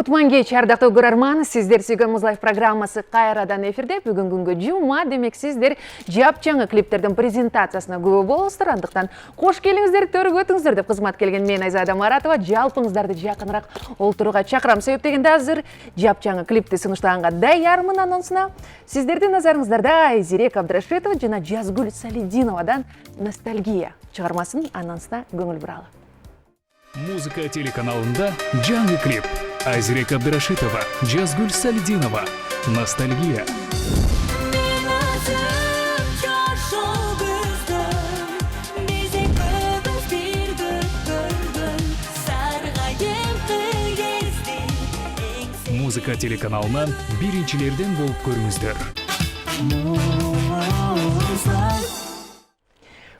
Кутман кеч, ардактуу көрөрман, сиздер сүйгөн Муз Лайф программасы кайрадан эфирде. Бүгүн күнгө жума, демек сиздер жапчаңы клиптердин презентациясына күбө болосуздар. Андыктан кош келиңиздер, төрүгө өтүңүздөр деп кызмат келген мен Айзада Маратова. Жалпыңыздарды жакыныраак олтурууга чакырам. Себеп дегенде азыр жапчаңы клипти сунуштаганга даярмын анонсуна. Сиздердин назарыңыздарда Айзирек Абдрашитова жана Жазгүл Салидиновадан «Ностальгия» чыгармасынын анонсуна көңүл буралы. Музыка телеканалында жаңы клип. Айзирек Абдрашитова, Жазгүл Салидинова. «Ностальгия». Музыка телеканалынан биринчилерден болуп көрүңүздөр.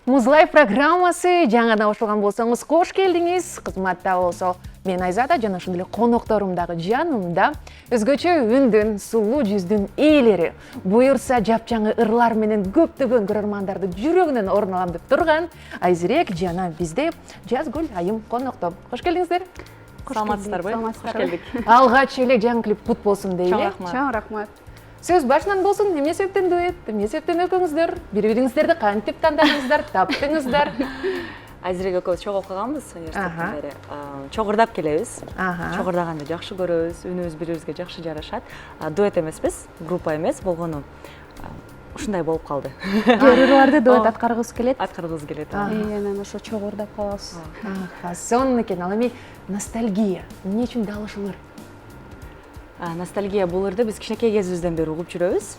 Муз Лайф программасы жаңадан кошулган болсоңуз кош келдиңиз. Кызматта болсо мен Айзада жана ошондой эле конокторумдагы жанымда өзгөчө үндүн, сулуу жүздүн ээлери, буюрса жапчаңы ырлар менен көптөгөн көрөрмандарды жүрөгүнөн орун алам деп турган Айзирек жана бизде Жазгүл айым конокто. Кош келдиңиздер. Саламатсыздарбы? Кош келдик. Алгач эле жаңы клип кут болсун дейли. Чоң рахмат. Сөз башынан болсун, эмне себептен дуэт, эмне себептен экөөңүздөр, бири-бириңиздерди кантип тандадыңыздар, таптыңыздар? Айзирек экөөбүз чогуу окуганбыз университеттен бери. Чогурдап келебиз. Чогурдаганды жакшы көрөбүз, үнүбүз бири-бирибизге жакшы жарашат. Дуэт эмеспиз, группа эмес болгону ушундай болуп калды. Көрүүрлөрдү дуэт аткаргыбыз келет. Аткаргыбыз келет. Анан ошо чогурдап калабыз. Сонун экен. Ал эми ностальгия эмне үчүн дал ушулар? Ностальгия бул ырды биз кичинекей кезибизден бери угуп жүрөбүз.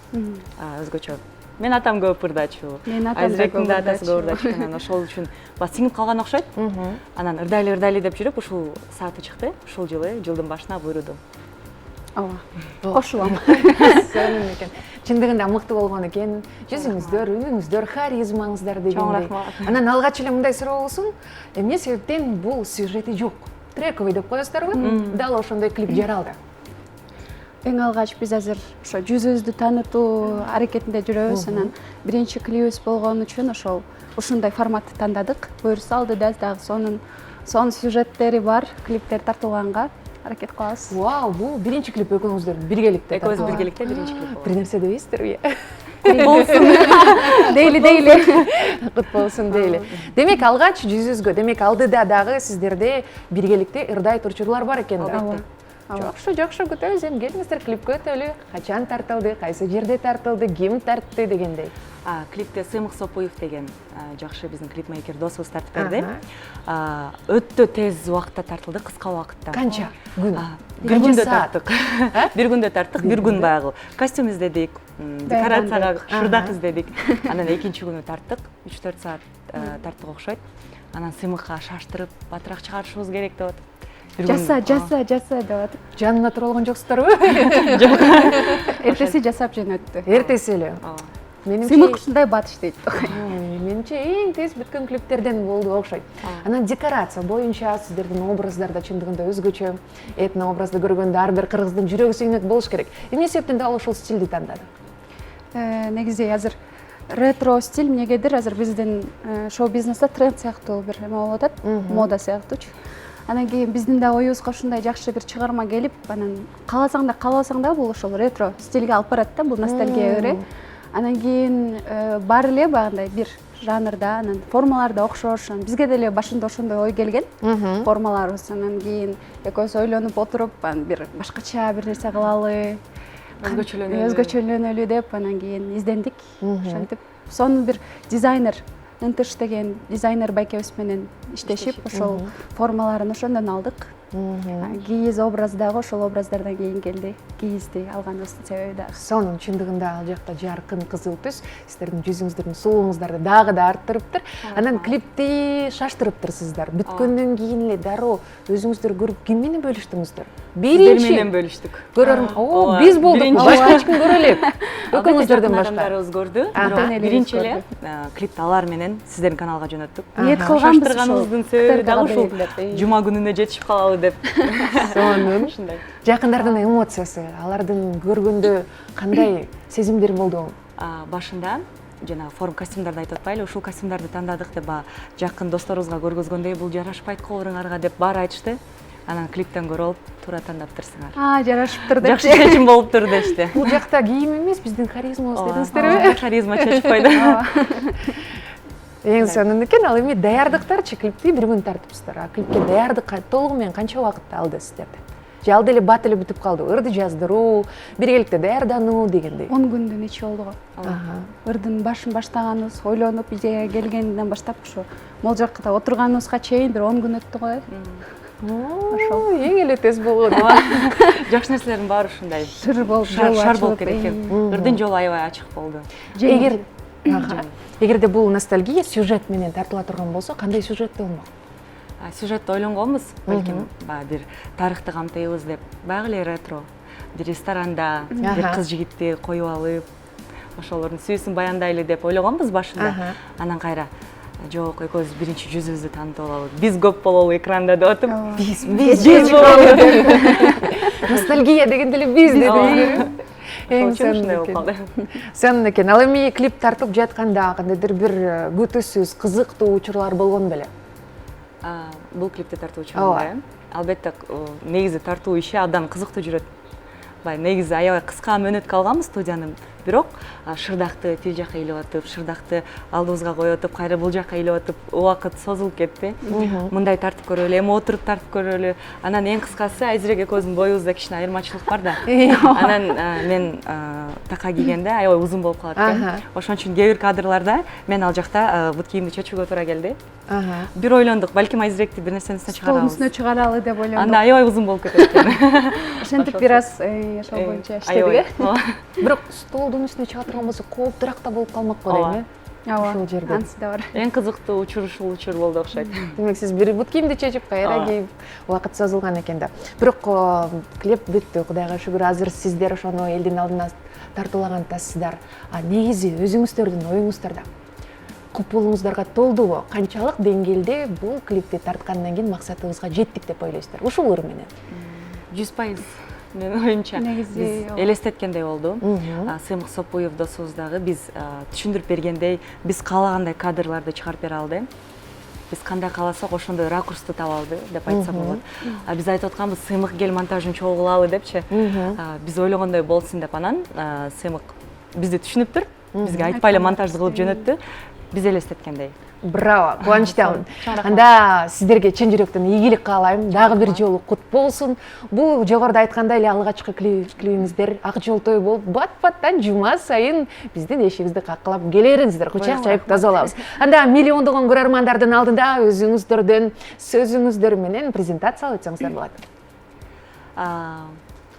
Өзгөчө. Мен атам көп ырдачу. Айзиректин да атасы көп ырдачу. Анан ошол үчүн сиңип калган окшойт. Анан ырдайлы деп жүрүп ушул сааты чыкты. Ушул жылдын башына буйруду. Ооба. Кошулам. Сонун экен. Чындыгында мыкты болгон экен. Жүзүңүздөр, үнүңүздөр, харизмаңыздар дегендей. Чоң рахмат. Анан алгач эле мындай суроо болсун. Эмне себептен бул сюжети жок? Трековый деп коесуздарбы? Дал ошондой клип жаралды. Эң алгач биз азыр ошо жүзүбүздү таанытуу аракетинде жүрөбүз. Анан биринчи клипибиз болгон үчүн ошол ушундай форматты тандадык. Буюрса алды дагы сонун сюжеттери бар клиптер тартылганга аракет кылабыз. Вау, бул биринчи клип экөөңүздөр биргеликте. Экөөбүз биргеликте биринчи клип болду. Бир нерсе дебейсиздерби? Болсун. Дейли. Кут болсун дейли. Демек алгач жүзүбүзгө, демек алдыда дагы сиздерде биргеликте ырдай турчулар бар экен да. Жакшы күтөбүз. Эми келиңиздер клипке өтөлү. Качан тартылды, кайсы жерде тартылды, ким тартты дегендей. Клипте Сыймык Сопуев деген жакшы биздин клипмейкер досубуз тартып берди. Өтө тез убакытта тартылды, кыска убакытта. Канча күн? Бир күндө тарттык. Бир күндө тарттык, бир күн баягы костюм издедик, декорацияга шырдак издедик. Анан экинчи күнү тарттык, 3-4 саат тарттык окшойт. Анан Сыймыкка шаштырып, батыраак чыгарышыбыз керек деп атып. Жаса деп атып. Жанына тура болгон жоксуздарбы? Жок. Эртеси жасап жөнөттү. Эртеси эле. Сыймык ушундай бат иштейт. Менимче эң тез бүткөн клиптерден болду окшойт. Анан декорация боюнча сиздердин образдар да чындыгында өзгөчө. Этно образды көргөндө ар бир кыргыздын жүрөгү сүйнөт болуш керек. Эмне себептен дал ошол стилди тандады? Негизи азыр ретро стиль эмнегедир азыр биздин шоу-бизнесте тренд сыяктуу бир эме болуп атат, мода сыяктуучу. Анан кийин биздин да оюбузга ушундай жакшы бир чыгарма келип, анан кааласаң да каалабасаң да бул ошол ретро стилге алып барат да, бул ностальгия өрө. Анан кийин бар эле багындай бир жанрда, анан формалар да окшош. Бизге деле башында ошондой ой келген формаларыбыз. Анан кийин экөөбүз ойлонуп отуруп, бир башкача бир нерсе кылалы, өзгөчөлөнөлү деп анан кийин издендик. Ошентип сонун бир дизайнер Нынтыш деген дизайнер байкебиз менен иштешип, ошол формаларын ошондон алдык. Кийиз образ дагы ошол образдардан кийин келди. Кийизди алганыбыздын себеби дагы. Сонун, чындыгында ал жакта жаркын кызыл түс сиздердин жүзүңүздөрдүн сулууңуздарды дагы да арттырыптыр. Анан клипти шаштырыптырсыздар. Бүткөндөн кийин эле дароо өзүңүздөр көрүп ким менен бөлүштүңүздөр? Биринчи менен бөлүштүк. Көрөрмөн. Биз болдук. Башка эч ким көрө элек. Экөөңүздөрдөн башка. Адамдарыбыз көрдү. Биринчи эле клипти алар менен сиздердин каналга жөнөттүк. Ниет кылганбыз ошол. Себеби дагы ушул жума күнүнө жетишип калалы деп. Сонун. Жакындардын эмоциясы, алардын көргөндө кандай сезимдер болду? Башында жана форм костюмдарды айтып атпайлы, ушул костюмдарды тандадык деп жакын досторубузга көргөзгөндөй бул жарашпайт колуруңарга деп баары айтышты. анан клиптен көрүп алып туура тандаптырсыңар. Жарашыптыр деп. Жакшы чечим болуптур дешти. Бул жакта кийим эмес, биздин харизмабыз дедиңиздерби? Харизма чечип койду. Эң сонун экен. Ал эми даярдыктарчы, клипти бир күн тартыпсыздар. Клипке даярдык толугу менен канча убакытты алды сиздерде? Же ал деле бат эле бүтүп калды? Ырды жаздыруу, биргеликте даярдануу дегендей. 10 күндүн ичи болду го. Ырдын башын баштаганыбыз, ойлонуп идея келгенден баштап ушу могул жакта отурганыбызга чейин бир 10 күн өттү го. Ошол эң эле тез болгон. Жакшы нерселердин баары ушундай. Шыр болуп, Шар болуп кетет экен. Ырдын жолу аябай ачык болду. Эгерде бул ностальгия сюжет менен тартыла турган болсо, кандай сюжетте болмок? Сюжетти ойлонгонбуз, балким бир тарыхты камтыйбыз деп, баягы эле ретро. Бир ресторанда бир кыз жигитти коюп алып, ошолордун сүйүүсүн баяндайлы деп ойлогонбуз башында. Анан кайра жок, экөөбүз биринчи жүзүбүздү таанытып алалы. Биз көп бололу экранда деп атып, биз бололу деп. Ностальгия деген деле биз дедиңиздер. Эң сонун экен. Ал эми клип тартып жатканда кандайдыр бир күтүүсүз, кызыктуу учурлар болгон беле? Бул клипти тартуу учурунда албетте негизи тартуу иши абдан кызыктуу жүрөт. Негизи аябай кыска мөөнөт калганбыз студияны, бирок шырдакты тил жака илип атып, шырдакты алдыбызга коюп атып, кайра бул жака илип атып, убакыт созулуп кетти. Мындай тартып көрөлү, эми отуруп тартып көрөлү. Анан эң кыскасы азирээк экөөбүздүн боюбузда кичине айырмачылык бар да. Анан мен така кийгенде аябай узун болуп калат экен. Ошон үчүн кээ бир кадрларда мен ал жакта бут кийимди чечүүгө туура келди. Бир ойлондук, балким азирэкти бир нерсенин үстүнө чыгарабыз. Столдун үстүнө чыгаралы деп ойлондук. Анда аябай узун болуп кетет экен. Ошентип бир аз ошол боюнча иштедик. Бирок столдун үстүнө чыга турган болсо кооптураак да болуп калмак го дейм, ошол жерде. Анысы да бар. Эң кызыктуу учур ушул учур болду окшойт. Демек сиз бир бут кийимди чечип кайра кийип убакыт созулган экен да. Бирок клип бүттү, Кудайга шүгүр, азыр сиздер ошону элдин алдына тартуулаган атасыздар. Негизи өзүңүздөрдүн оюңуздарда купулуңуздарга толдубу? Канчалык деңгээлде бул клипти тарткандан кийин максатыбызга жеттик деп ойлойсуздар? Ушул ыр менен. 100%. Менин оюмча биз элестеткендей болду. Сыймык Сопуев досубуз дагы биз түшүндүрүп бергендей, биз каалагандай кадрларды чыгарып бере алды. Биз кандай кааласак ошондой ракурсту таба алды деп айтсак болот. Биз айтып атканбыз, Сыймык кел монтажын чогуу кылалы депчи. Биз ойлогондой болсун деп, анан Сыймык бизди түшүнүптүр. Бизге айтпай эле монтажды кылып жөнөттү. Биз элестеткендей. Браво, кубанычтамын. Анда сиздерге чын жүрөктөн ийгилик каалайм. Дагы бир жолу кут болсун. Бул жогоруда айткандай эле алгачкы клибиңиздер ак жолтой болуп, бат-баттан жума сайын биздин эшигибизди каккылап келериңиздер, кучак жайып тазалабыз. Анда миллиондогон көрөрмандардын алдында өзүңүздөрдөн сөзүңүздөр менен презентациялап өтсөңүздөр болот.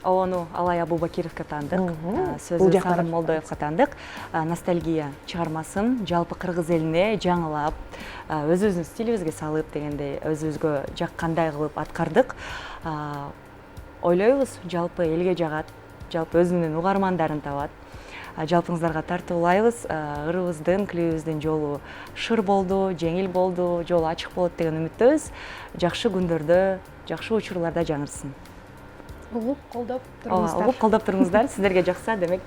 Ону Алай Абубакировго таандык, сөзү Сагын Молдоевго таандык. Ностальгия чыгармасын жалпы кыргыз элине жаңылап, өзүбүздүн стилибизге салып дегендей, өзүбүзгө жаккандай кылып аткардык. Ойлойбуз, жалпы элге жагат, жалпы өзүнүн угармандарын табат. Жалпыңыздарга тартуулайбыз. Ырыбыздын, клибибиздин жолу шыр болду, жеңил болду, жолу ачык болот деген үмүттөбүз. Жакшы күндөрдө, жакшы учурларда жаңырсын. Угуп колдоп туруңуздар. Угуп колдоп туруңуздар. Сиздерге жакса, демек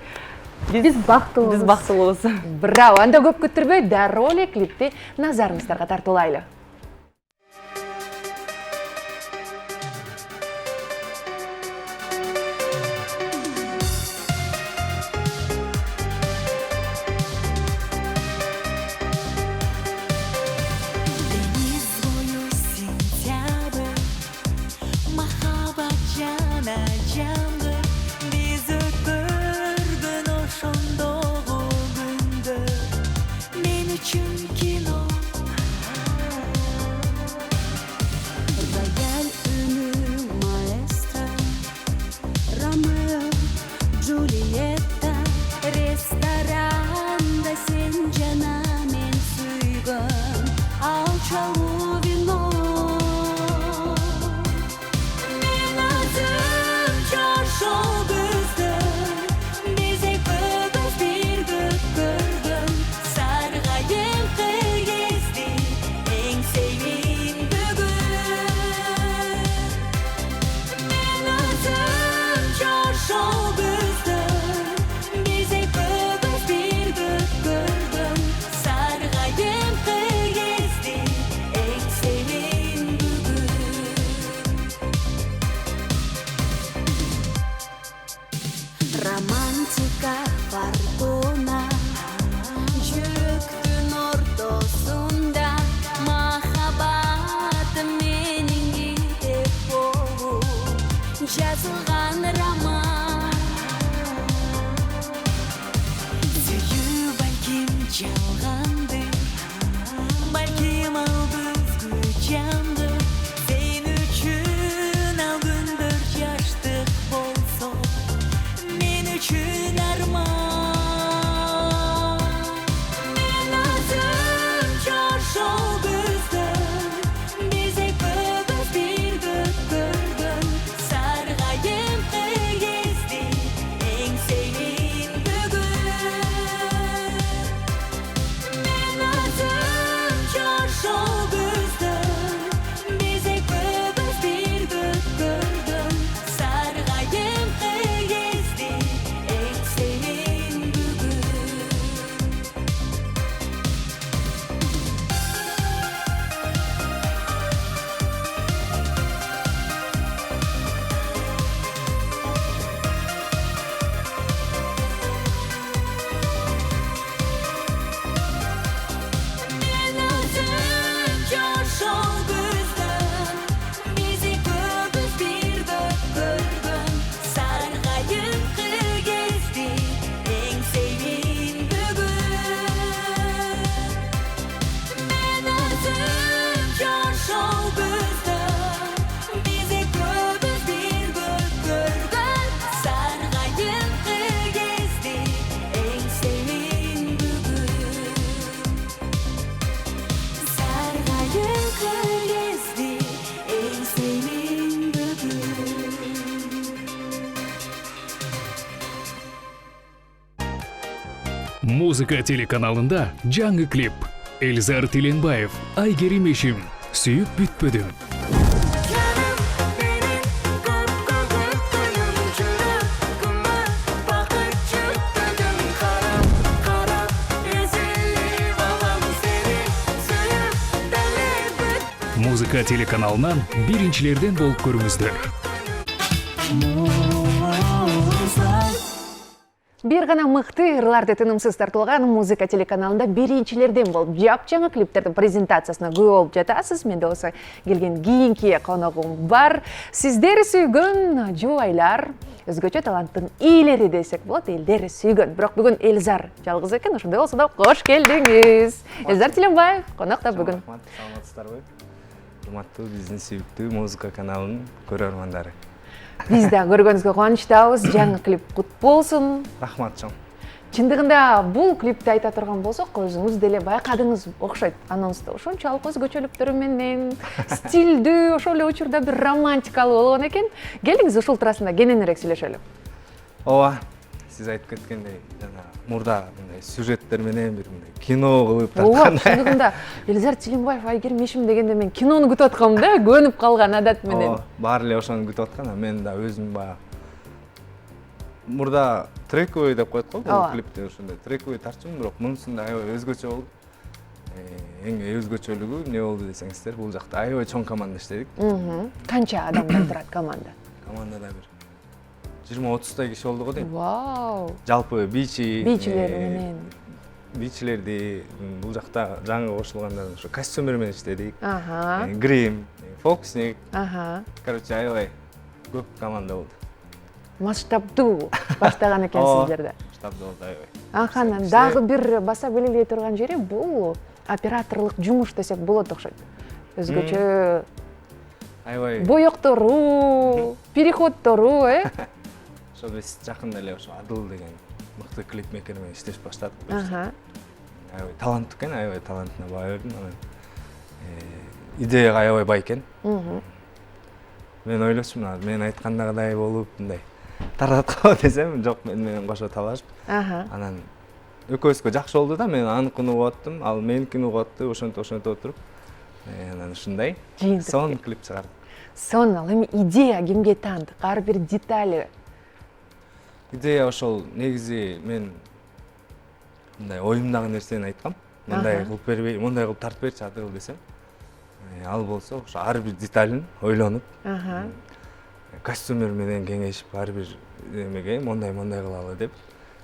биз бактылуубуз. Биз бактылуубуз. Браво. Анда көп күттүрбөй, дароо эле клипти назарыңыздарга тартуулайлы. романтика фортуна жүректің ортасында махаббатым менің деп болып жазылған роман сүю бәлкім жалғанды бәлкім ал бізге жанды сен үшін ал күндер жаштық болса мен үшін арман мен өзім жашау біздің безек бүгіз бір көк көрдім сарғайып кезді еңсейін бүгін мен өзім жашау біздің безек бүгіз бір көк көрдім сарғайып кезді еңсейін бүгін мен өзім жашау біздің безек бүгіз бір көк көрдім сарғайып кезді еңсейін бүгін мен өзім жашау біздің безек бүгіз бір көк көрдім сарғайып кезді еңсейін бүгін сарғайып кезді еңсейін бүгін Музыка телеканалында жаңы клип. Эльзар Тиленбаев, Айгерим Ешим, сүйіп бүтпөдүм. Canım benim kıpkırık gülüm Çürükkümü bakıp çıktım Kara ezilip alam seni Suyup dalip büt Музыка телеканалынан биринчилерден болуп көрүңүздөр. Бир гана мыкты ырларды тынымсыз тартылган музыка телеканалында биринчилерден болуп жапжаңы клиптердин презентациясына күбө болуп жатасыз. Менде болсо келген кийинки коногум бар. Сиздер сүйгөн жубайлар, өзгөчө таланттын ээлери десек болот, элдер сүйгөн. Бирок бүгүн Эльзар жалгыз экен, ошондой болсо да кош келдиңиз. Эльзар Тиленбаев конокто бүгүн. Рахмат, саламатсыздарбы? Урматтуу биздин сүйүктүү музыка каналынын көрөрмандары. Биз да көргөнүзгө кубанычтабыз. Жаңы клип кут болсун. Рахмат чоң. Чындыгында бул клипти айта турган болсок, өзүңүз деле байкадыңыз окшойт. Анонсто ошончолук өзгөчөлүктөрү менен стилдүү, ошол эле учурда бир романтикалуу болгон экен. Келиңиз ушул туурасында кененирээк сүйлөшөлү. Ооба, сиз айтып кеткендей, жана мурда мындай сюжеттер менен бир мындай кино кылып Ооба, тарткан. чындыгында Эльзар Тиленбаев, Айгерим Ешим дегенде мен кинону күтүп аткам да, көнүп калган адат менен. Ооба, баары эле ошону күтүп аткан, мен да өзүм баягы мурда трековый деп коет го бул Ооба. клипте ошондой трековый тартчумун, бирок мунусунда аябай өзгөчө болду. Эң өзгөчөлүгү эмне болду десеңиздер, бул жакта аябай чоң команда иштедик. Канча адамдан турат команда? Командада бир 20-30 киши болду го дейм. Вау. Жалпы Бийчилер менен. бийчилерди бул жакта жаңы кошулгандар ошо костюмер менен иштедик. Аха. Грим, фокусник, Аха. короче аябай көп команда болду. Масштабдуу баштаган экенсиздер да. Штабда болду аябай. Анан дагы бир баса белгилей турган жери бул операторлук жумуш десек болот окшойт. Өзгөчө Аябай. боектору, переходтору, Ошо биз жакында эле ошо Адыл деген мыкты клипмейкер менен иштешип баштадык. Аха. Аябай таланттуу экен, аябай талантына баа бердим. Анан идеяга аябай бай экен. Мен ойлочумун, мен айткандагыдай болуп, мындай тараткабы десем, жок, мен менен кошо талашып. Аха. Анан экөөбүзгө жакшы болду да, мен аныкын угуп аттым, ал меникин угуп атты, ошентип отуруп. Анан ушундай Жыйынтык. сон клип чыгардык. Сон ал эми идея кимге таандык? Ар бир детали. Идея ошол негизи мен мындай оюмдагы нерсени айткам. Мындай кылып бербей, мындай кылып тартып берчи Адыл десем. Ал болсо ошо ар бир деталин ойлонуп, Аха. костюмер менен кеңешип, ар бир эмеге мондай кылалы деп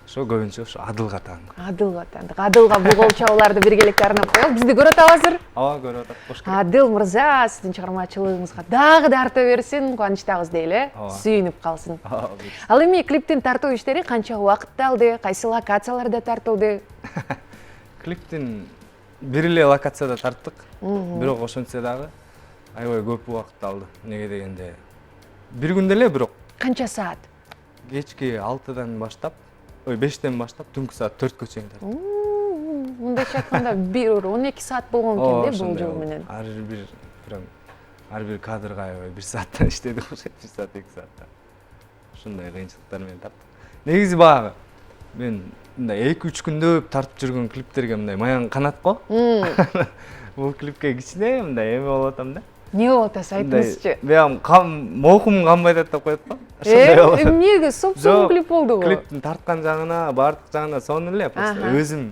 ошо көбүнчө ошо Адылга таандык. Адылга таандык. Адылга бул кол чабууларды биргеликте арнап коелу. Бизди көрүп атабызыр. Ооба, көрүп атат. Кош келип. Адыл мырза, сиздин чыгармачылыгыңызга дагы да арта берсин, кубанычтабыз дейли, Ооба. сүйүнүп калсын. Ооба. Ал эми клиптин тартуу иштери канча убакытты алды, кайсы локацияларда тартылды? Клиптин бир эле локацияда тарттык. Бирок ошентсе дагы аябай көп убакыт алды. Неге дегенде бир күндө эле, бирок Канча саат? кечки 6-дан баштап, 5-тен баштап түнкү саат 4-кө чейин тарттык. Мындайча айтканда 1-12 саат болгон экен да бул жол менен. Ар бир кадрга аябай 1 сааттан иштедик, 1 саат 2 саатта. Ушундай кыйынчылыктар менен тарттык. Негизи багы мен мындай 2-3 күндөп тартып жүргөн клиптерге мындай маяң канат го. Бул клипке кичине мындай эме болуп атам да. Не болуп атасыз, айтыңызчы. Бям моокум канбайт деп коет го. Ошондой болуп атат. Эмнеге соп-соң клип болду го? Клиптин тарткан жагына, бардык жагына сонун эле, просто өзүм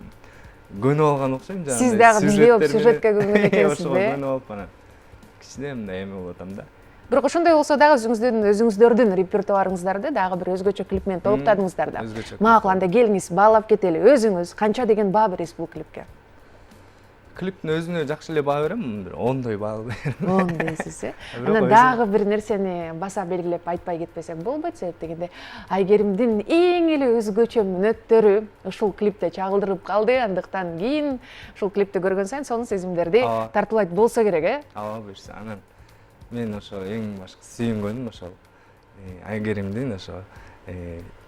көнүп алган окшойм жанагы. Сиз дагы биздей болуп сюжетке көнгөн экенсиз Ошого да? көнүп алып анан кичине мындай эме болуп атам да. Бирок ошондой болсо дагы өзүңүздөрдүн репертуарыңыздарды дагы бир өзгөчө клип менен толуктадыңыздар да. Өзгөчө. Макул, анда келиңиз, баалап кетели. Өзүңүз канча деген баа бересиз бул клипке? Клиптин өзүнө жакшы эле баа берем, бир 10дой баа берем. 10 дейсиз, э? Бирок Анан өзү- дагы бир нерсени баса белгилеп айтпай кетпесек болбойт, себеп дегенде Айгеримдин эң эле өзгөчө мүнөттөрү ушул клипте чагылдырылып калды. Андыктан кийин ушул клипти көргөн сайын сонун сезимдерди Ооба. тартуулайт болсо керек, э? Ооба, буюрса. Анан мен ошо эң башкы сүйүнгөнүм ошол Айгеримдин ошо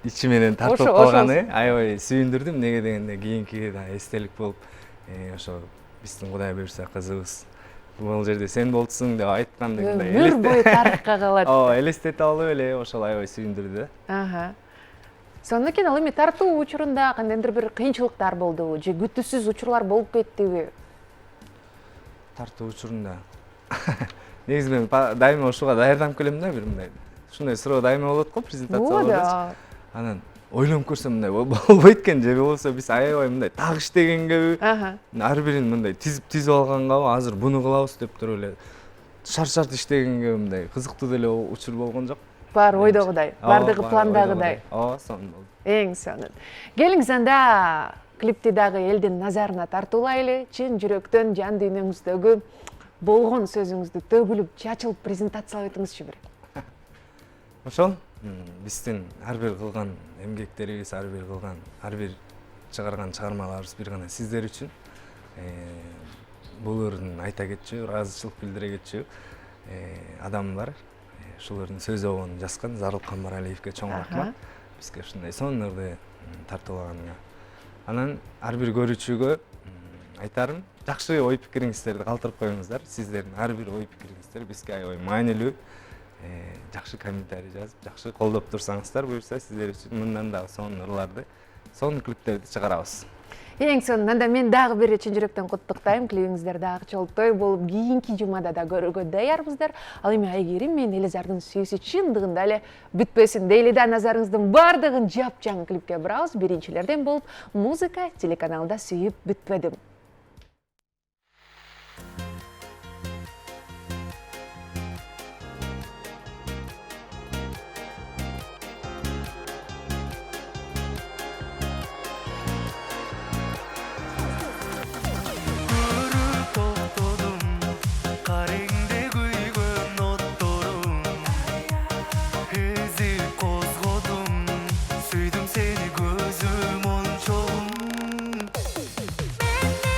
ичи менен тартылып Ошо- калганы аябай сүйүндүрдүм. Неге дегенде кийинкиге да эстелик болуп ошо биздин Кудай буюрса кызыбыз бул жерде сен болчусуң деп айткандыгындай Өмүр бою тарыхка калат. Ооба, элестете алып эле ошол аябай сүйүндүрдү да. Аха. Сонун экен, ал эми тартуу учурунда кандайдыр бир кыйынчылыктар болдубу же күтүүсүз учурлар болуп кеттиби? Тартуу учурунда негизи мен дайыма ушуга даярданып келем да, бир мындай ушундай суроо дайыма болот го презентацияларда. Да. Анан ойлонуп көрсөм мындай болбойт экен, же болбосо биз аябай мындай так иштегенгеби, Аха. ар бирин мындай тизип алгангабы, азыр буну кылабыз деп туруп эле шарт иштегенге мындай кызыктуу деле учур болгон жок. Баары ойдогудай, бардыгы пландагыдай. Ооба, сонун болду. Эң сонун. Келиңиз анда клипти дагы элдин назарына тартуулайлы. Чын жүрөктөн, жан дүйнөңүздөгү болгон сөзүңүздү төгүлүп, чачылып презентациялап өтүңүзчү бир. Ошол биздин ар бир кылган эмгектерибиз, ар бир чыгарган чыгармаларыбыз бир гана сиздер үчүн. Булардын айта кетчү, ыраазычылык билдире кетчү адамдар. Ушулардын сөз обонун жазган Зарыл Камбаралиевге чоң рахмат. Бизге ушундай сонун ырды тартуулаганыңа. Анан ар бир көрүүчүгө айтарым, жакшы ой пикириңиздерди калтырып коюңуздар. Сиздердин ар бир ой пикириңиздер бизге аябай маанилүү. Жакшы комментарий жазып, жакшы колдоп турсаңыздар, буюрса сиздер үчүн мындан дагы сонун ырларды, сонун клиптерди чыгарабыз. Эң сонун. Анда мен дагы бир чын жүрөктөн куттуктайм. Клибиңиздер дагы чолтой болуп, кийинки жумада да көрүүгө даярбыздар. Ал эми Айгерим менен Элизардын сүйүүсү чындыгында эле бүтпөсүн дейли да, назарыңыздын бардыгын жапжаң клипке бурабыз. Биринчилерден болуп, музыка телеканалда сүйүп бүтпөдүм. Көрүп токтодум кареңде күйгөн отторум, эзип козгодум, сүйдүм сени көзүм ончогум. Мен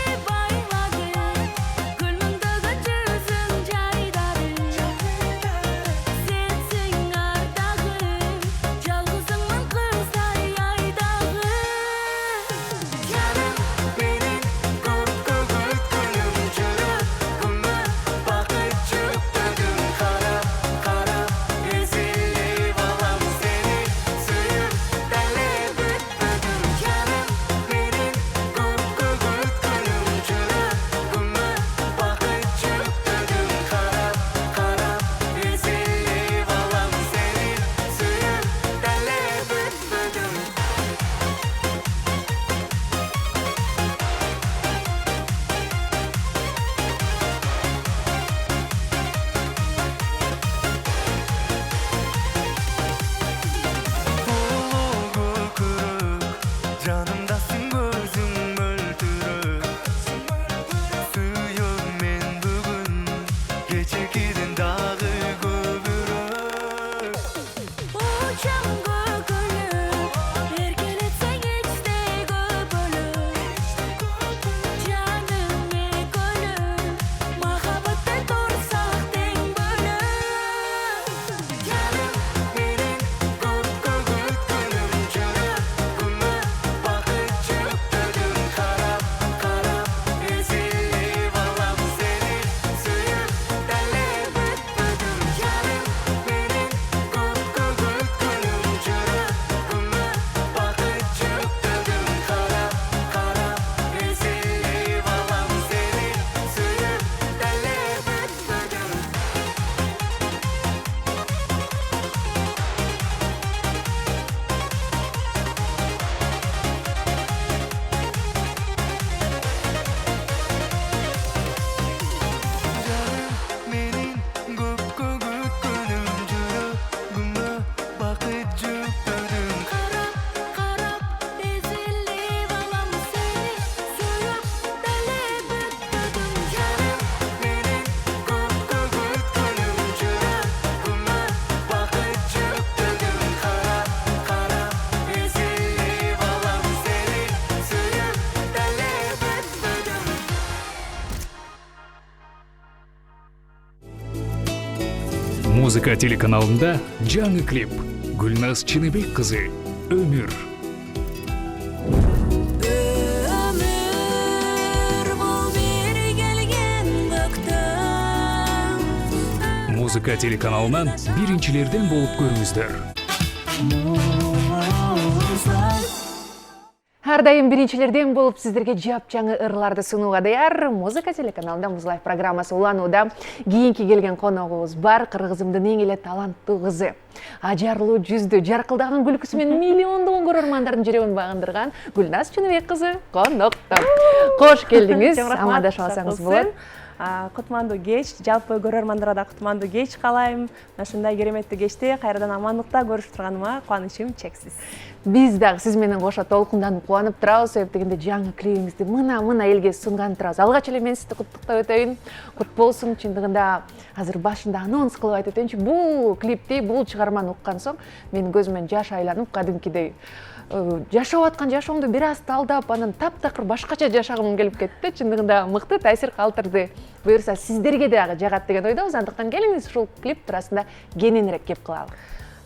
Музыка телеканалында жаңы клип. Гүлназ Чыныбек кызы «Өмүр». Музыка телеканалынан биринчилерден болуп көрүңүздөр. Ар дайым биринчилерден болуп сиздерге жапжаңы ырларды сунууга даяр. Музыка телеканалында Муз Лайф программасы уланууда. Кийинки келген коногубуз бар, кыргызымдын эң эле таланттуу кызы. Ажарлуу жүздү, жаркылдаган күлкүсү менен миллиондогон көрөрмандардын жүрөгүн багындырган Гүлназ Чыныбек кызы конокто. Кош келдиңиз. Амандашып алсаңыз болот. Кутмандуу кеч, жалпы көрөрмандарга да кутмандуу кеч каалайм. Ушундай кереметтүү кечте кайрадан амандыкта көрүшүп турганыма кубанычым чексиз. Биз дагы сиз менен кошо толкунданып кубанып турабыз, себеп дегенде жаңы клибиңизди мына элге сунган турабыз. Алгач эле мен сизди куттуктап өтөйүн. Кут болсун. Чындыгында азыр башында анонс кылып айтып өтөйүнчү. Бул клипти, бул чыгарманы уккан соң менин көзүмөн жаш айланып, кадимкидей жашап аткан жашоомду бир аз талдап, анан таптакыр башкача жашагым келип кетти. Чындыгында мыкты таасир калтырды. Буюрса сиздерге дагы жагат деген ойдобуз. Андыктан келиңиз ушул клип туурасында кененирээк кеп кылалы.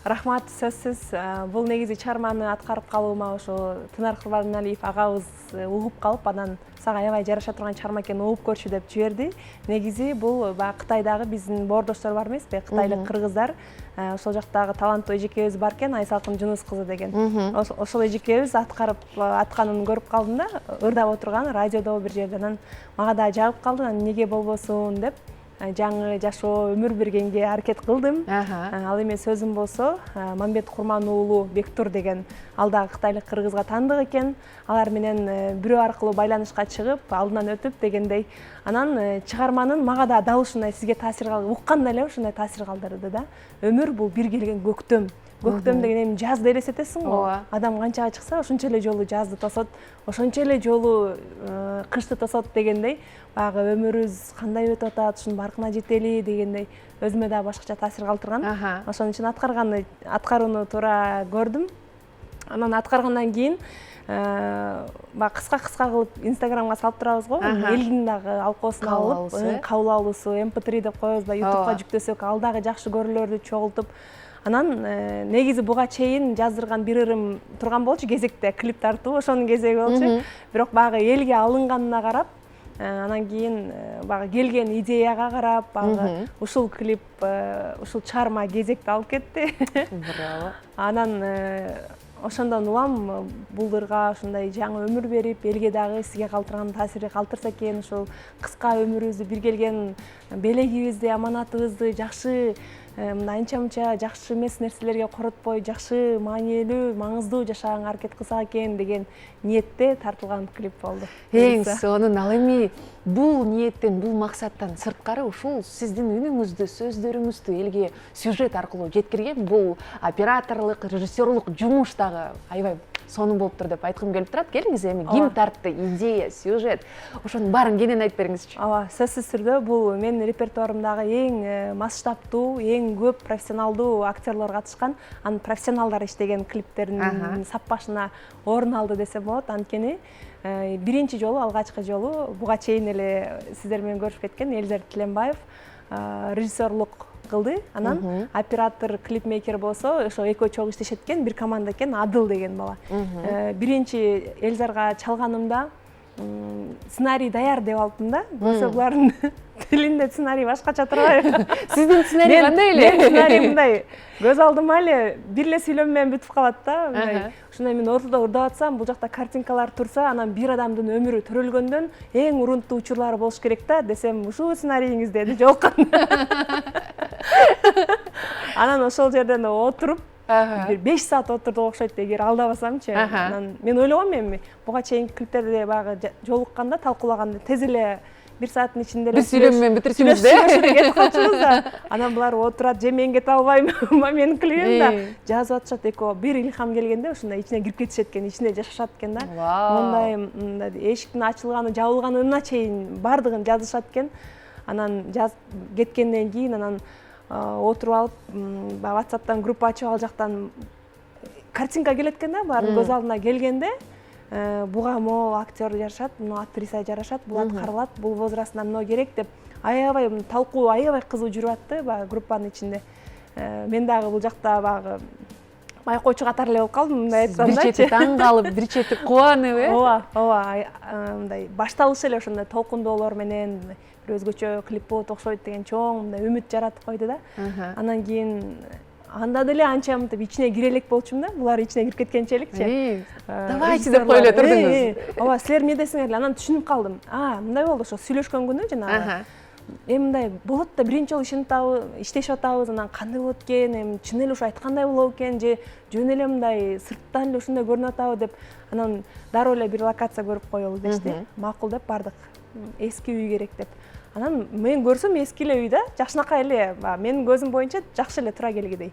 Рахмат, сөзсүз. Бул негизи чыгарманы аткарып калуума ошо Тынар Курбаналиев агабыз угуп калып, анан сага аябай жараша турган чыгарма экенин угуп көрчү деп жиберди. Негизи бул баягы Кытайдагы биздин боордоштор бар эмеспи? Кытайлык кыргыздар. Ошол жактагы таланттуу эжекебиз бар экен, Айсалкын Жунус кызы деген. Ошол эжекебиз атканын көрүп калдым да, ырдап отурган радиодо бир жерде. Анан мага да жагып калды, анан эмнеге болбосун деп жаңы жашоо өмүр бергенге аракет кылдым. Ал эми сөзүм болсо, Мамбет Курман уулу Бектур деген ал дагы кытайлык кыргызга таандык экен. Алар менен бирөө аркылуу байланышка чыгып, алдынан өтүп дегендей. Анан чыгарманын мага да дал ушундай сизге таасир калды. Укканда эле ушундай таасир калтырды да. Өмүр бул бир келген көктөм. Көктөм деген эми жазды элестетесиң го. Адам канчага чыкса, ошончо эле жолу жазды тосот, ошончо эле жолу кышты тосот дегендей. Баягы өмүрүбүз кандай өтүп атат, ушунун баркына жетели дегендей өзүмө да башкача таасир калтырган. Ошон үчүн аткарууну туура көрдүм. Анан аткаргандан кийин баягы кыска кылып Инстаграмга салып турабыз го. Элдин дагы алкоосун алып, кабыл алуусу MP3 деп коебуз, YouTubeга жүктөсөк, ал дагы жакшы көрүүлөрдү чогултуп. Анан негизи буга чейин жаздырган бир ырым турган болчу кезекте, клип тартуу ошонун кезеги болчу. Бирок баягы элге алынганына карап, анан кийин баягы келген идеяга карап, баягы ушул клип, ушул чыгарма кезекти алып кетти. Браво. Анан ошондон улам бул ырга ушундай жаңы өмүр берип, элге дагы сизге калтырган таасири калтырса экен, ушул кыска өмүрүбүздү бир келген белегибизди, аманатыбызды жакшы анча-мынча жакшы эмес нерселерге коротпой, жакшы маанилүү, маңыздуу жашаганга аракет кылсак экен деген ниетте тартылган клип болду. Эң сонун. Ал эми бул ниеттен, бул максаттан сырткары ушул сиздин үнүңүздү, сөздөрүңүздү элге сюжет аркылуу жеткирген бул операторлук, режиссерлук жумуш дагы аябай сонун болуптур деп айткым келип турат. Келиңиз эми ким тартты, идея, сюжет, ошонун баарын кенен айтып бериңизчи. Ооба, сөзсүз түрдө бул менин репертуарымдагы эң масштабтуу, эң көп профессионалдуу актерлор катышкан, анын профессионалдар иштеген клиптердин саппашына орун алды десем болот. Анткени биринчи жолу, алгачкы жолу буга чейин эле сиздер менен көрүшүп кеткен Элизар Тиленбаев режиссерлук кылды. Анан оператор, клипмейкер болсо, ошо экөө чогуу иштешет экен, бир команда экен, Адыл деген бала. Биринчи Элизарга чалганымда сценарий даяр деп алыптым да. Болсо булардын тилинде сценарий башкача турбайбы? Сиздин сценарий кандай эле? Мен сценарий мындай, көз алдыма эле бир эле сүйлөм менен бүтүп калат да. Ушундай мен ортодо ырдап атсам, бул жакта картинкалар турса, анан бир адамдын өмүрү төрөлгөндөн эң урунттуу учурлары болуш керек да десем, ушул сценарийиңиз деди, жолкон. Анан ошол жерден отуруп, бир 5 саат отурдук окшойт эгер алдабасамчы. Анан мен ойлогом эми буга чейин клиптерде баягы жолукканда, талкуулаганда тез эле 1 сааттын ичинде эле бир сүйлөм менен бүтүрсүңүз кетип калчубуз да. Анан булар отурат, же мен кете албайм, менин клибим да. Жазып атышат экөө, бир илхам келгенде ушундай ичине кирип кетишет экен, ичине жашашат экен да. Мондай эшиктин ачылганы, жабылганына чейин бардыгын жазышат экен. Анан кеткенден кийин анан отуруп алып, WhatsApp'тан группа ачып, ал жактан картинка келет экен да, баардын көз алдына келгенде, буга могу актер жарашат, муну актриса жарашат, бул аткарылат, бул возрастына мынау керек деп аябай талкуу, аябай кызуу жүрүп атты баягы группанын ичинде. мен дагы бул жакта баягы байкоочу катары эле болуп калдым, мындай Бир айткандачы. чети таң калып, бир чети кубанып, ооба мындай башталышы эле ошондой толкундоолор менен бир өзгөчө клип болот окшойт деген чоң мындай үмүт жаратып койду да. Анан кийин анда деле анча мынтип ичине кире элек болчумун да, булар ичине кирип кеткенчеликчи. Давайте деп кой эле турдуңуз. Ооба, силер эмне десиңер эле, анан түшүнүп калдым. Мындай болду, ошо сүйлөшкөн күнү жанагы. Мындай болот да, биринчи жолу иштешип атабыз, анан кандай болот экен, чын эле ушу айткандай болобу экен, же жөн эле мындай сырттан эле ушундай көрүнүп атабы деп, анан дароо эле бир локация көрүп коелу дешти. Макул деп бардык. Эски үй керек деп. Анан мен көрсөм эски эле үй да, жакшынакай эле, менин көзүм боюнча жакшы эле тура келгидей.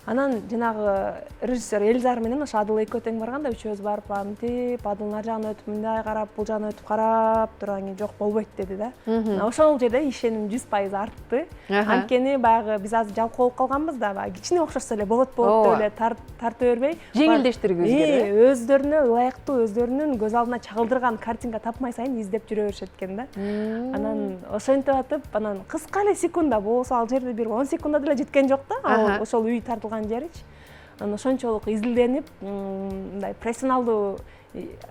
Анан жанагы режиссер Эльзар менен ошо Адыл экөө тең барганда үчөөбүз барып мынтип Адылдын ар жагына өтүп мындай карап, бул жагына өтүп карап турган кийин жок болбойт деди да. Ошол жерде ишеним 100% артты. Анткени баягы биз азыр жалкоо болуп калганбыз да, баягы кичине окшошсо эле болот деп эле тарта бербей, жеңилдештиргибиз керек. Өздөрүнө ылайыктуу, өздөрүнүн көз алдына чагылдырган картинка тапмай сайын издеп жүрө беришет экен да. Анан ошентип атып, анан кыска эле секунда болсо ал жерде бир 10 секунда деле жеткен жок да. Ошол үй тартылган жеричи. Анан ошончолук изилденип, мындай профессионалдуу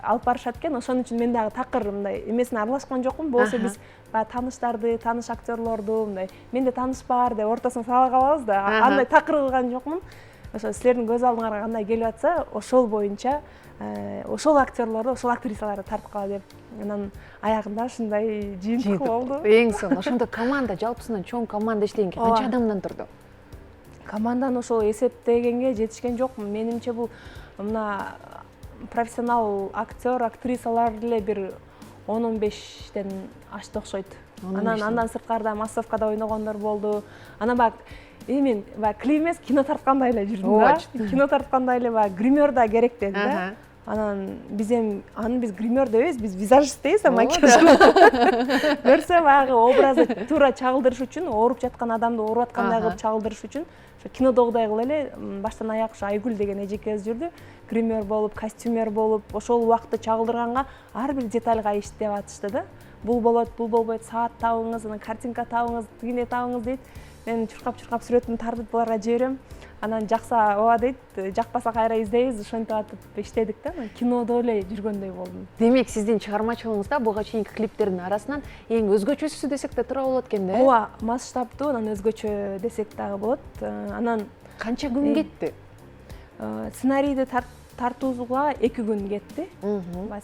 алып барышат экен. Ошон үчүн мен дагы такыр мындай эмесине аралашкан жокмун. Болсо биз тааныштарды, тааныш актерлорду мындай менде тааныш бар деп ортосуна сала калабыз да. Андай такыр кылган жокмун. Ошо силердин көз алдыңарга кандай келип атса, ошол боюнча ошол актерлорду, ошол актрисаларды тарткыла деп. Анан аягында ушундай жыйынтык болду. Эң сонун. Ошондо команда жалпысынан чоң команда иштегенге канча адамдан турду? Команданы ошол эсептегенге жетишкен жокмун. Менимче бул мына профессионал актер, актрисалар эле бир 10-15ден ашты окшойт. Андан сырткарда массовкада ойногондор болду. Анан баягы мен баягы клип эмес, кино тарткандай эле жүрдүм да. Кино тарткандай эле баягы гример да керек деди да. Анан биз гример дебейбиз, биз визажист дейбиз, макияж. Көрсө баягы образды туура чагылдырыш үчүн, ооруп жаткан адамды ооруп аткандай кылып чагылдырыш үчүн ошо кинодогудай кылып эле баштан аяк ошо Айгүл деген эжекебиз жүрдү. Гример болуп, костюмер болуп, ошол убакытты чагылдырганга ар бир детальга иштеп атышты да. Бул болот, бул болбойт, саат табыңыз, анан картинка табыңыз, тигине табыңыз дейт. Мен чуркап сүрөтүмдү тартып буларга жиберем. Анан жакса ооба дейт, жакпаса кайра издейбиз, ошентип атып иштедик да. Кинодо эле жүргөндөй болдум. Демек, сиздин чыгармачылыгыңызда буга чейинки клиптердин арасынан эң өзгөчөсү десек да туура болот экен да. Ооба, масштабтуу, анан өзгөчө десек дагы болот. Анан канча күн кетти? Сценарийди тартууга 2 күн кетти.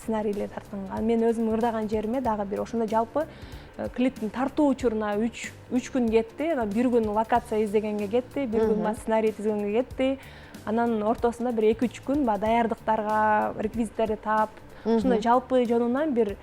Сценарийди тартканга. Мен өзүм ырдаган жериме дагы бир ошондо жалпы клиптин тартуу учуруна 3 күн кетти. Анан 1 күн локация издегенге кетти, 1 күн сценарий түзгөнгө кетти. Анан ортосунда бир 2-3 күн даярдыктарга, реквизиттерди таап, ошондой жалпы жонунан бир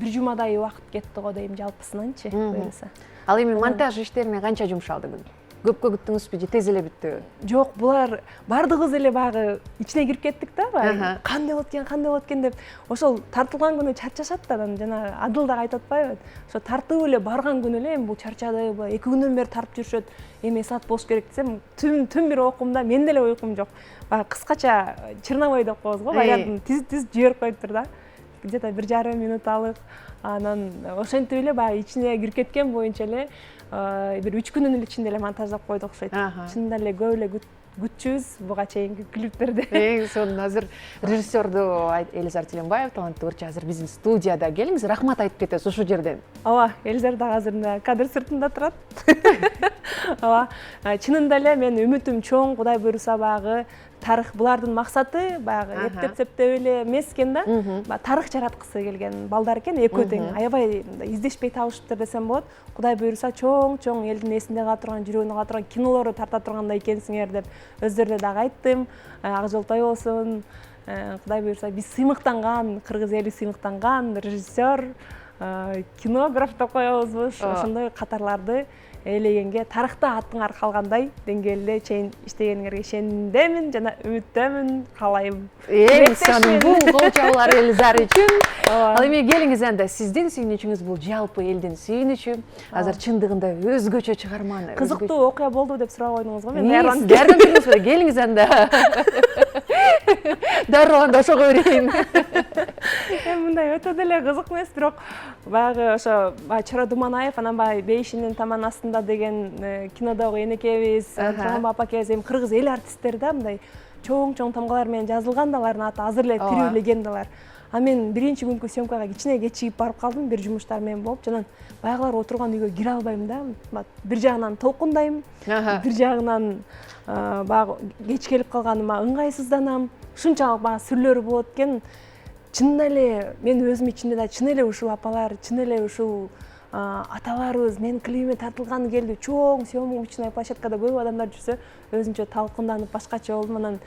жумадай убакыт кетти го дейм жалпысынанчы буюрса. Ал эми монтаж иштерине канча жумшалды күн? Көпкө күттүңүзбү же тез эле бүттүбү? Жок, булар бардыгыбыз эле баягы ичине кирип кеттик да, баягы кандай болот экен деп. Ошол тартылган күнү чарчашат да, жана Адыл да айтып атпайбы? Ошо тартып эле барган күнү эле бул чарчады, 2 күндөн бери тартып жүрүшөт. Эми саат болуш керек десем, түн бир окумда менде эле уйкум жок. Баягы кыскача черновой деп коебуз го, вариантын тиз жиберип коюптур да. Где-то 1,5 минуталык. Анан ошентип эле баягы ичине кирип кеткен боюнча эле бир 3 күнүн ичинде эле монтаждап койдук окшойт. Чынында эле көп эле күтчүбүз буга чейинки клиптерди. Эң сонун азыр режиссерду Элизар Тиленбаев, таланттуу ырчы, азыр биздин студияда. Келиңиз, рахмат айтып кетебиз ушул жерден. Ооба, Элизар да азыр кадр сыртында турат. Ооба, чынында эле мен үмүтүм чоң, Кудай буйруса баягы тарых, булардын максаты баягы эптеп-септеп эле эмес экен да. Тарых жараткысы келген балдар экен, экөө тең аябай издешпей табышыптыр десем болот. Кудай буйруса чоң элдин эсинде кала турган, жүрөгүндө кала турган кинолорду тарта тургандай экенсиңер деп өздөрүнө дагы айттым. Ак жолтой болсун. Кудай буйруса биз сыймыктанган, кыргыз эли сыймыктанган режиссер, кинограф деп коебузбуз. Ошондой катарларды ээлегенге, тарыхта атыңар калгандай деңгээлде чейин иштегениңерге ишенимдемин жана үмүттөмүн, каалайм. Эң сонун бул кол чабуулар Элизар үчүн. Ал эми келиңиз анда, сиздин сүйүнүчүңүз бул жалпы элдин сүйүнүчү. Азыр чындыгында өзгөчө чыгарманы. Кызыктуу окуя болду деп сурап койдуңуз го. Мен даярданып турдуңуз го, келиңиз анда. Дароо анда ошого берейин. Мындай өтө деле кызык эмес, бирок баягы ошо Чора Думанаев анан баягы Бейшинин таман астында деген кинодогу энекебиз, Турган апакебиз эми кыргыз эл артисттери да мындай чоң тамгалар менен жазылган да алардын аты азыр эле тирүү легендалар. А мен биринчи күнкү съемкага кичине кечигип барып калдым, бир жумуштар менен болуп, жанан баягылар отурган үйгө кире албайм да. Бир жагынан толкундайм, бир жагынан баягы кеч келип калганыма ыңгайсызданам. Ушунчалык баягы сүрлөрү болот экен. Чын эле мен өзүм ичимде да чын эле ушул апалар, чын эле ушул аталарыбыз менин клибиме тартылганы келди. Чоң съемочный площадкада көп адамдар жүрсө, өзүнчө талкунданып башкача болдум. Анан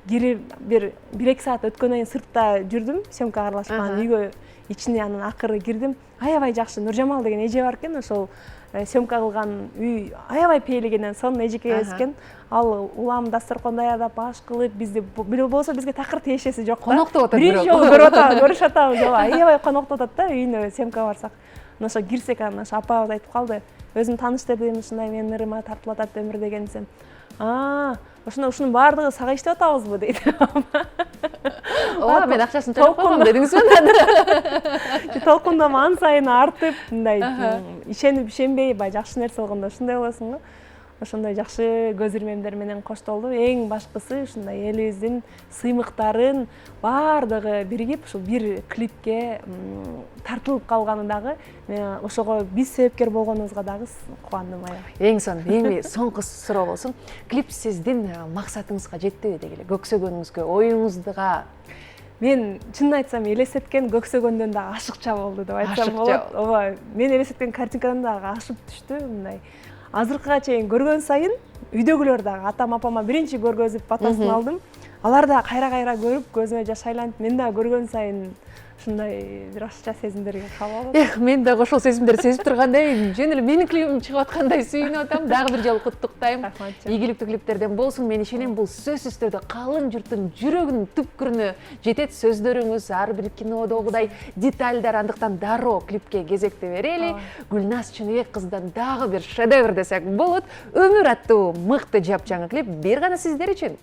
кирип бир 1-2 саат өткөндөн кийин сыртта жүрдүм, съемкага аралашкан. Үйгө ичине анан акыры кирдим. Аябай жакшы Нуржамал деген эже бар экен, ошол съемка кылган үй аябай пейлегенен сонун эжекебиз экен. Ал улам дасторкон даярдап аш кылып бизди болсо бизге такыр тиешеси жок да. Коноктоп атат биринчи жолу көрүп атабыз. Аябай коноктоп атат да үйүнө съемкага барсак. Анан ошо кирсек анан ошо апабыз айтып калды. Өзүм тааныштыр дедим, ушундай менин ырыма тартылып атат өмүр деген десем. Ушунун баардыгы сага иштеп атабызбы дейт. Ооба, мен акчасын төлөп койгом дедиңизби? Толкундама ан сайын артып, мындай ишенип ишенбей, баягы жакшы нерсе болгондо ушундай болосуң го. Ошондой жакшы көз ирмемдер менен коштолду. Эң башкысы ушундай элибиздин сыймыктарын баардыгы биригип ушул бир клипке тартылып калганы дагы ошого биз себепкер болгонубузга дагы кубандым аябай. Эң эми соңку суроо болсун. Клип сиздин максатыңызга жеттиби дегиле? Көксөгөнүңүзгө, оюңузга? Мен чынын айтсам элестеткен көксөгөндөн да ашыкча болду деп айтсам болот. Ооба, мен элестеткен картинкадан дагы ашып түштү мындай. Азыркыга чейин көргөн сайын үйдөгүлөр дагы атам апама биринчи көргөзүп батасын алдым. Алар да кайра көрүп көзүмө жаш айланып, мен дагы көргөн сайын ушундай бир ашыкча сезимдерге кабыл алып. Мен дагы ошол сезимдерди сезип тургандай, жөн эле менин клибим чыгып аткандай сүйүнүп атам. Дагы бир жолу куттуктайм. Ийгиликтүү клиптерден болсун. Мен ишенем, бул сөзсүз түрдө калың журттун жүрөгүнүн түпкүрүнө жетет. Сөздөрүңүз ар бир кинодогудай детальдар, андыктан дароо клипке кезекти берели. Гүлназ Чыныбек кыздан дагы бир шедевр десек болот. Өмүр аттуу мыкты жапжаңы клип бир гана сиздер үчүн.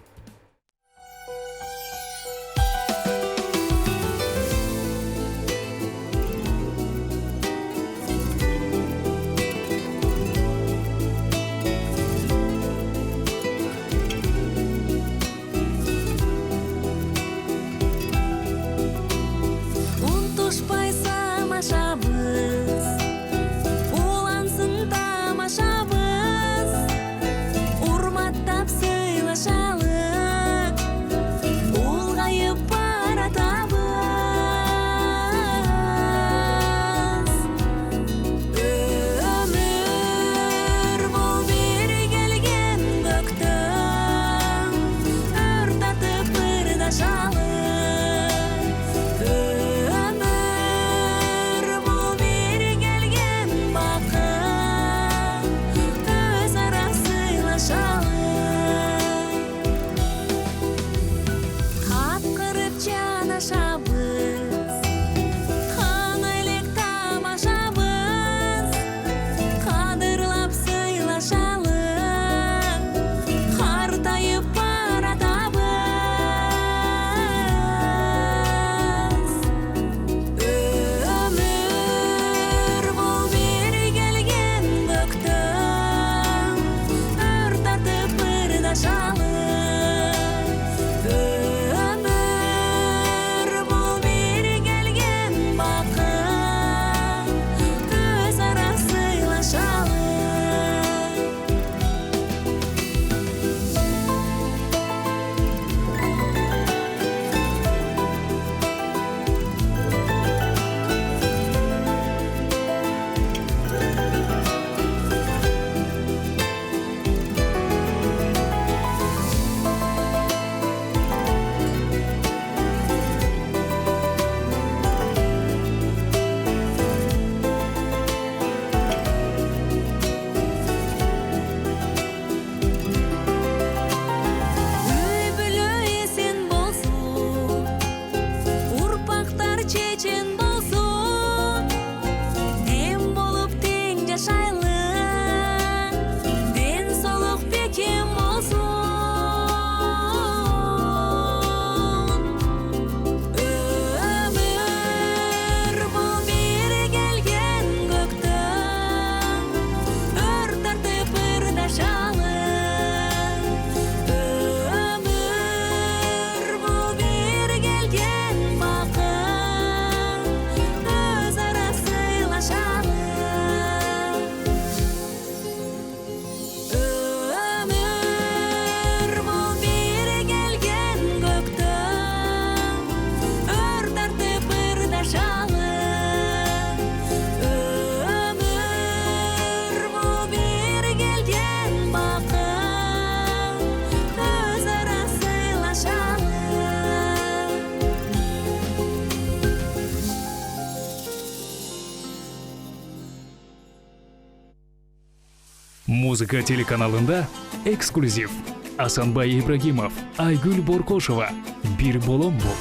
Музыка телеканалында эксклюзив. Асанбай Ибрагимов, Айгүл Боркошова. Бир болом бул.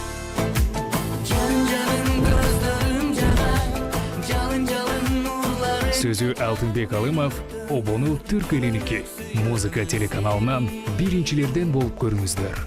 Сөзү Алтынбек Алымов, обону Түрк элиники. Музыка телеканалынан биринчилерден болуп көрүңүздөр.